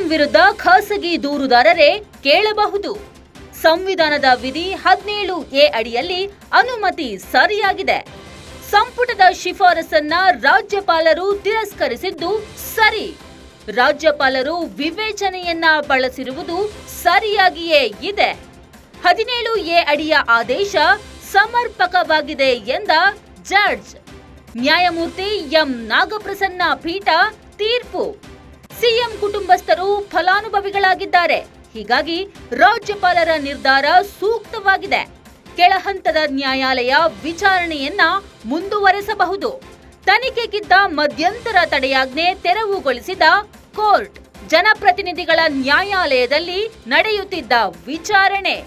ವಿರುದ್ಧ ಖಾಸಗಿ ದೂರುದಾರರೇ ಕೇಳಬಹುದು. ಸಂವಿಧಾನದ ವಿಧಿ 17A ಅಡಿಯಲ್ಲಿ ಅನುಮತಿ ಸರಿಯಾಗಿದೆ. ಸಂಪುಟದ ಶಿಫಾರಸನ್ನ ರಾಜ್ಯಪಾಲರು ತಿರಸ್ಕರಿಸಿದ್ದು ಸರಿ. ರಾಜ್ಯಪಾಲರು ವಿವೇಚನೆಯನ್ನ ಬಳಸಿರುವುದು ಸರಿಯಾಗಿಯೇ ಇದೆ. 17A ಅಡಿಯ ಆದೇಶ ಸಮರ್ಪಕವಾಗಿದೆ ಎಂದ ಜಡ್ಜ್. ನ್ಯಾಯಮೂರ್ತಿ ಎಂ ನಾಗಪ್ರಸನ್ನ ಪೀಠ ತೀರ್ಪು. ಸಿಎಂ ಕುಟುಂಬಸ್ಥರು ಫಲಾನುಭವಿಗಳಾಗಿದ್ದಾರೆ. ಹೀಗಾಗಿ ರಾಜ್ಯಪಾಲರ ನಿರ್ಧಾರ ಸೂಕ್ತವಾಗಿದೆ. ಕೆಳಹಂತದ ನ್ಯಾಯಾಲಯ ವಿಚಾರಣೆಯನ್ನ ಮುಂದುವರೆಸಬಹುದು. ತನಿಖೆಗಿದ್ದ ಮಧ್ಯಂತರ ತಡೆಯಾಜ್ಞೆ ತೆರವುಗೊಳಿಸಿದ ಕೋರ್ಟ್. ಜನಪ್ರತಿನಿಧಿಗಳ ನ್ಯಾಯಾಲಯದಲ್ಲಿ ನಡೆಯುತ್ತಿದ್ದ ವಿಚಾರಣೆ.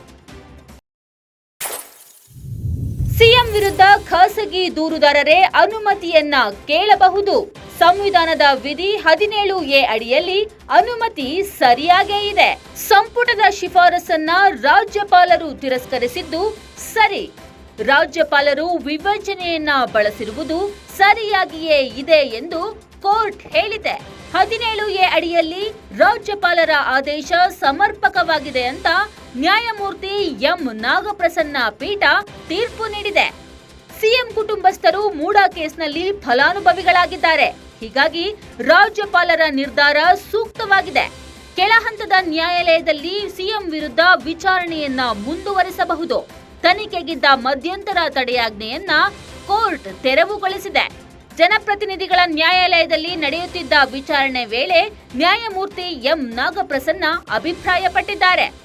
ಸಿಎಂ ವಿರುದ್ಧ ಖಾಸಗಿ ದೂರುದಾರರೇ ಅನುಮತಿಯನ್ನ ಕೇಳಬಹುದು. ಸಂವಿಧಾನದ ವಿಧಿ 17A ಅಡಿಯಲ್ಲಿ ಅನುಮತಿ ಸರಿಯಾಗೇ ಇದೆ. ಸಂಪುಟದ ಶಿಫಾರಸನ್ನ ರಾಜ್ಯಪಾಲರು ತಿರಸ್ಕರಿಸಿದ್ದು ಸರಿ. ರಾಜ್ಯಪಾಲರು ವಿವೇಚನೆಯನ್ನ ಬಳಸಿರುವುದು ಸರಿಯಾಗಿಯೇ ಇದೆ ಎಂದು ಕೋರ್ಟ್ ಹೇಳಿದೆ. 17A ಅಡಿಯಲ್ಲಿ ರಾಜ್ಯಪಾಲರ ಆದೇಶ ಸಮರ್ಪಕವಾಗಿದೆ ಅಂತ ನ್ಯಾಯಮೂರ್ತಿ ಎಂ ನಾಗಪ್ರಸನ್ನ ಪೀಠ ತೀರ್ಪು ನೀಡಿದೆ. ಸಿಎಂ ಕುಟುಂಬಸ್ಥರು ಮೂಡಾ ಕೇಸ್ನಲ್ಲಿ ಫಲಾನುಭವಿಗಳಾಗಿದ್ದಾರೆ. ಹೀಗಾಗಿ ರಾಜ್ಯಪಾಲರ ನಿರ್ಧಾರ ಸೂಕ್ತವಾಗಿದೆ. ಕೆಳಹಂತದ ನ್ಯಾಯಾಲಯದಲ್ಲಿ ಸಿಎಂ ವಿರುದ್ಧ ವಿಚಾರಣೆಯನ್ನ ಮುಂದುವರೆಸಬಹುದು. ತನಿಖೆಗಿದ್ದ ಮಧ್ಯಂತರ ತಡೆಯಾಜ್ಞೆಯನ್ನ ಕೋರ್ಟ್ ತೆರವುಗೊಳಿಸಿದೆ. ಜನಪ್ರತಿನಿಧಿಗಳ ನ್ಯಾಯಾಲಯದಲ್ಲಿ ನಡೆಯುತ್ತಿದ್ದ ವಿಚಾರಣೆ ವೇಳೆ ನ್ಯಾಯಮೂರ್ತಿ ಎಂ ನಾಗಪ್ರಸನ್ನ ಅಭಿಪ್ರಾಯಪಟ್ಟಿದ್ದಾರೆ.